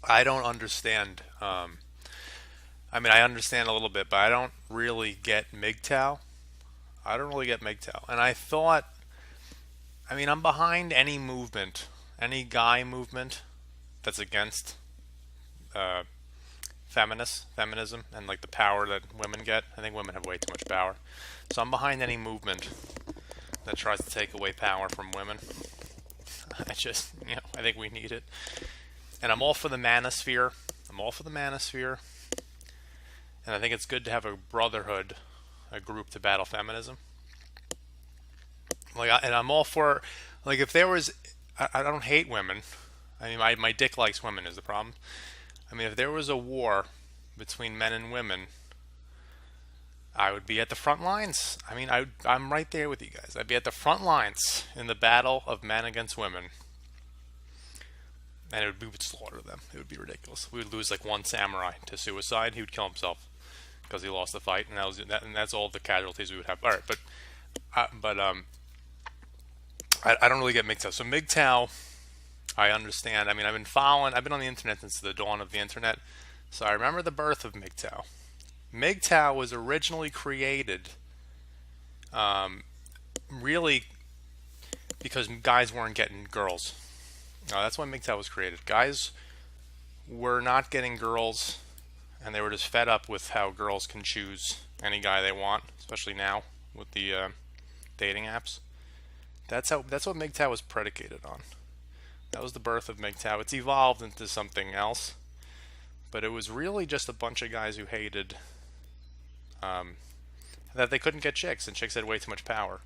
I don't understand. I mean, I understand a little bit, but I don't really get MGTOW. I don't really get MGTOW. And I thought, I mean, I'm behind any movement, any guy movement that's against uh, feminism, and like the power that women get. I think women have way too much power. So I'm behind any movement that tries to take away power from women. I just, I think we need it. And I'm all for the manosphere. I'm all for the manosphere. And I think it's good to have a brotherhood, a group to battle feminism. And I'm all for, like, if there was, I don't hate women. I mean, my dick likes women is the problem. I mean, if there was a war between men and women, I would be at the front lines. I mean, I'm right there with you guys. I'd be at the front lines in the battle of men against women. And we would slaughter them. It would be ridiculous. We would lose like one samurai to suicide. He would kill himself because he lost the fight, and that's all the casualties we would have. All right, I don't really get MGTOW. So MGTOW, I understand. I mean, I've been on the internet since the dawn of the internet, so I remember the birth of MGTOW. MGTOW was originally created, really, because guys weren't getting girls. That's when MGTOW was created. Guys were not getting girls, and they were just fed up with how girls can choose any guy they want, especially now with the dating apps. That's what MGTOW was predicated on. That was the birth of MGTOW. It's evolved into something else, but it was really just a bunch of guys who hated that they couldn't get chicks, and chicks had way too much power.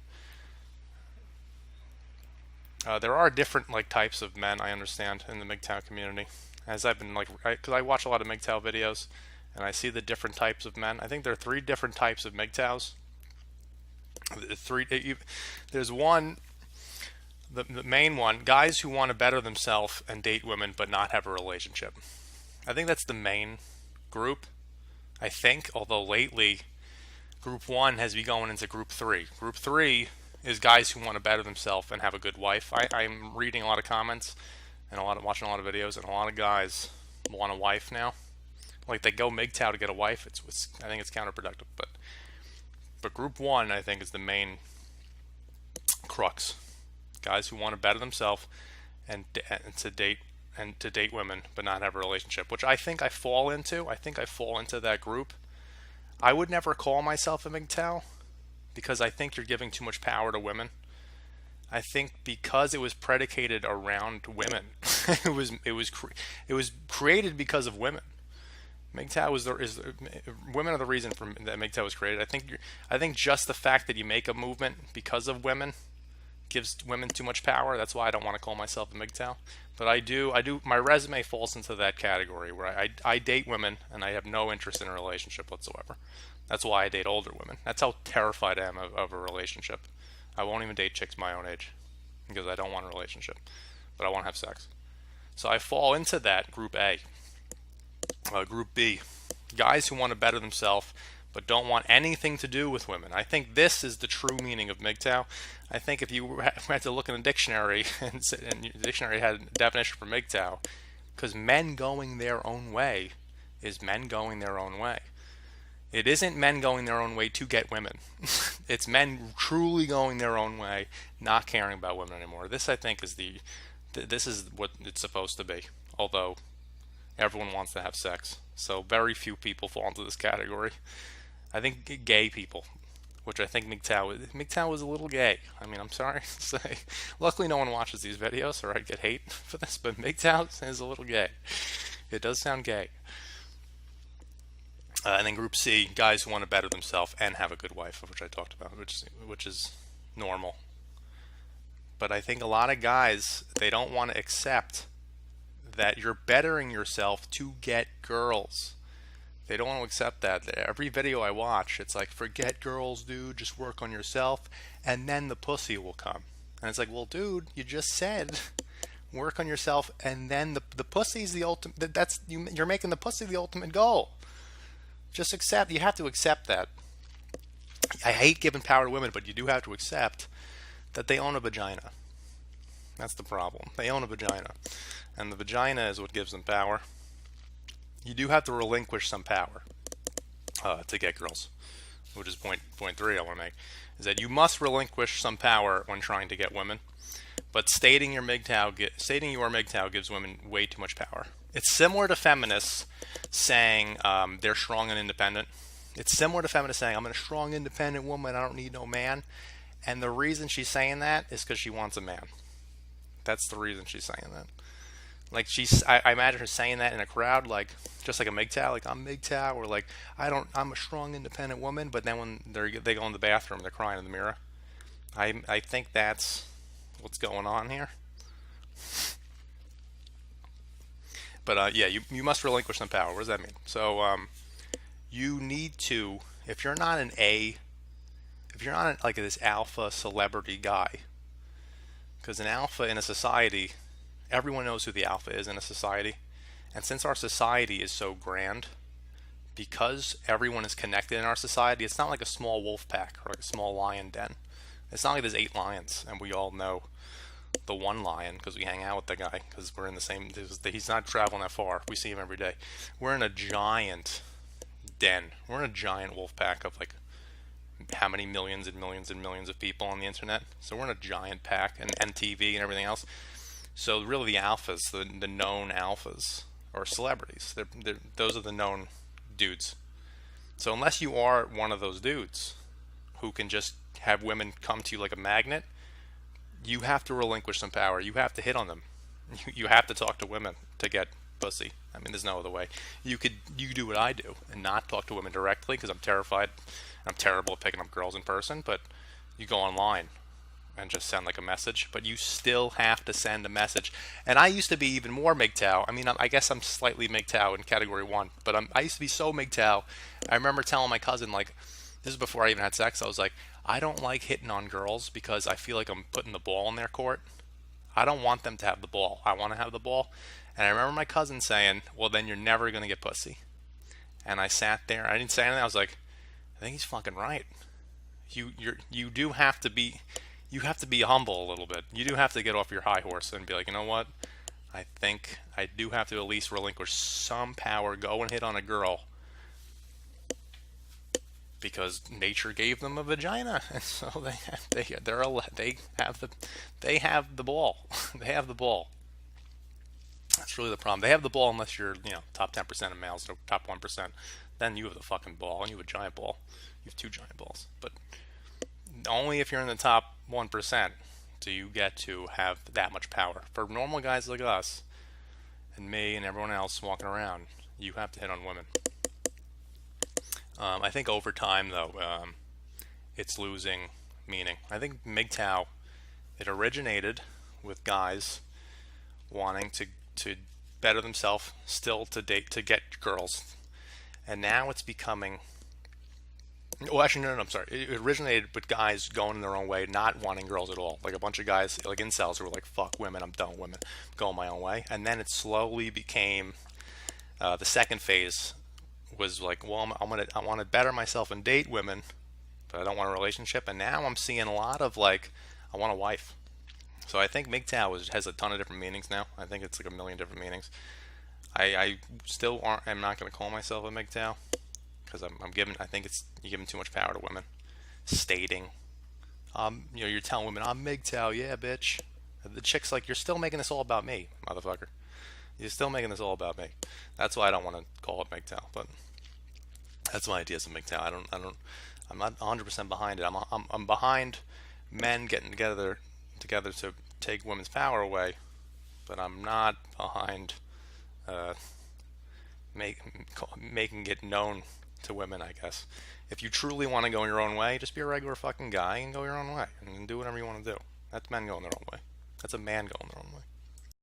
There are different types of men, I understand, in the MGTOW community. As I've been because I watch a lot of MGTOW videos, and I see the different types of men. I think there are 3 different types of MGTOWs. There's one, the main one, guys who want to better themselves and date women but not have a relationship. I think that's the main group. I think, although lately, group 1 has been going into group 3. Group 3 is guys who want to better themselves and have a good wife. I'm reading a lot of comments and watching a lot of videos, and a lot of guys want a wife now. Like, they go MGTOW to get a wife. I think it's counterproductive, but group 1, I think, is the main crux. Guys who want to better themselves and to date women but not have a relationship, which I think I fall into. I think I fall into that group. I would never call myself a MGTOW, because I think you're giving too much power to women. I think because it was predicated around women, it was created because of women. MGTOW women are the reason that MGTOW was created. I think just the fact that you make a movement because of women gives women too much power. That's why I don't want to call myself a MGTOW. But I do. My resume falls into that category where I date women and I have no interest in a relationship whatsoever. That's why I date older women. That's how terrified I am of a relationship. I won't even date chicks my own age because I don't want a relationship, but I want to have sex. So I fall into that group A. Group B, guys who want to better themselves but don't want anything to do with women. I think this is the true meaning of MGTOW. I think if you had to look in a dictionary and the dictionary had a definition for MGTOW, because men going their own way is men going their own way. It isn't men going their own way to get women. It's men truly going their own way, not caring about women anymore. This, I think, this is what it's supposed to be. Although everyone wants to have sex, so very few people fall into this category. I think gay people, which I think MGTOW is a little gay. I mean, I'm sorry to say. Luckily, no one watches these videos, or I'd get hate for this. But MGTOW is a little gay. It does sound gay. And then group C, guys who want to better themselves and have a good wife, which I talked about, which is normal. But I think a lot of guys, they don't want to accept that you're bettering yourself to get girls. They don't want to accept that. Every video I watch, it's like, forget girls, dude, just work on yourself, and then the pussy will come. And it's like, well, dude, you just said work on yourself, and then the pussy's the ultimate. You're making the pussy the ultimate goal. Just accept. You have to accept that. I hate giving power to women, but you do have to accept that they own a vagina. That's the problem. They own a vagina, and the vagina is what gives them power. you do have to relinquish some power to get girls, which is point three I want to make, is that you must relinquish some power when trying to get women. But stating you are MGTOW gives women way too much power. It's similar to feminists saying they're strong and independent. It's similar to feminists saying, I'm a strong, independent woman, I don't need no man. And the reason she's saying that is because she wants a man. That's the reason she's saying that. Like I imagine her saying that in a crowd, like just like a MGTOW, like I'm MGTOW, or like I'm a strong, independent woman. But then when they go in the bathroom, they're crying in the mirror. I think that's what's going on here. But yeah, you must relinquish some power. What does that mean? So you need to, if you're not like this alpha celebrity guy, because an alpha in a society, everyone knows who the alpha is in a society. And since our society is so grand, because everyone is connected in our society, it's not like a small wolf pack or like a small lion den. It's not like there's 8 lions and we all know the one lion because we hang out with the guy because we're in the same, he's not traveling that far. We see him every day. We're in a giant den. We're in a giant wolf pack of like how many millions and millions and millions of people on the internet. So we're in a giant pack, and MTV and everything else. So really the alphas, the known alphas, are celebrities. Those are the known dudes. So unless you are one of those dudes who can just have women come to you like a magnet, you have to relinquish some power. You have to hit on them. You have to talk to women to get pussy. I mean, there's no other way. You do what I do and not talk to women directly because I'm terrified. I'm terrible at picking up girls in person, but you go online and just send like a message, but you still have to send a message. And I used to be even more MGTOW. I mean, I guess I'm slightly MGTOW in category 1, but I used to be so MGTOW. I remember telling my cousin, like, this is before I even had sex, I was like, I don't like hitting on girls because I feel like I'm putting the ball in their court. I don't want them to have the ball. I want to have the ball. And I remember my cousin saying, well, then you're never going to get pussy. And I sat there. I didn't say anything. I was like, I think he's fucking right. You do have to be, you have to be humble a little bit. You do have to get off your high horse and be like, you know what? I think I do have to at least relinquish some power, go and hit on a girl, because nature gave them a vagina, and so they have the ball. They have the ball. That's really the problem. They have the ball unless you're top 10% of males or top 1%. Then you have the fucking ball, and you have a giant ball. You have 2 giant balls, but only if you're in the top 1% do you get to have that much power. For normal guys like us and me and everyone else walking around, you have to hit on women. I think over time, though, it's losing meaning. I think MGTOW, it originated with guys wanting to better themselves, still to get girls, and now it's becoming. Well, actually, no, I'm sorry. It originated with guys going their own way, not wanting girls at all. Like a bunch of guys, like incels, who were like, "Fuck women, I'm done with women, I'm going my own way." And then it slowly became the second phase. Was like, well, I want to better myself and date women, but I don't want a relationship. And now I'm seeing a lot of like, I want a wife. So I think MGTOW has a ton of different meanings now. I think it's like a million different meanings. I still am not going to call myself a MGTOW because I think you're giving too much power to women. Stating, you're telling women, I'm MGTOW, yeah, bitch. The chick's like, you're still making this all about me, motherfucker. You're still making this all about me. That's why I don't want to call it MGTOW, but that's my ideas of MGTOW. I'm not 100% behind it. I'm behind men getting together to take women's power away, but I'm not behind making it known to women, I guess. If you truly want to go your own way, just be a regular fucking guy and go your own way and do whatever you want to do. That's men going their own way. That's a man going their own way.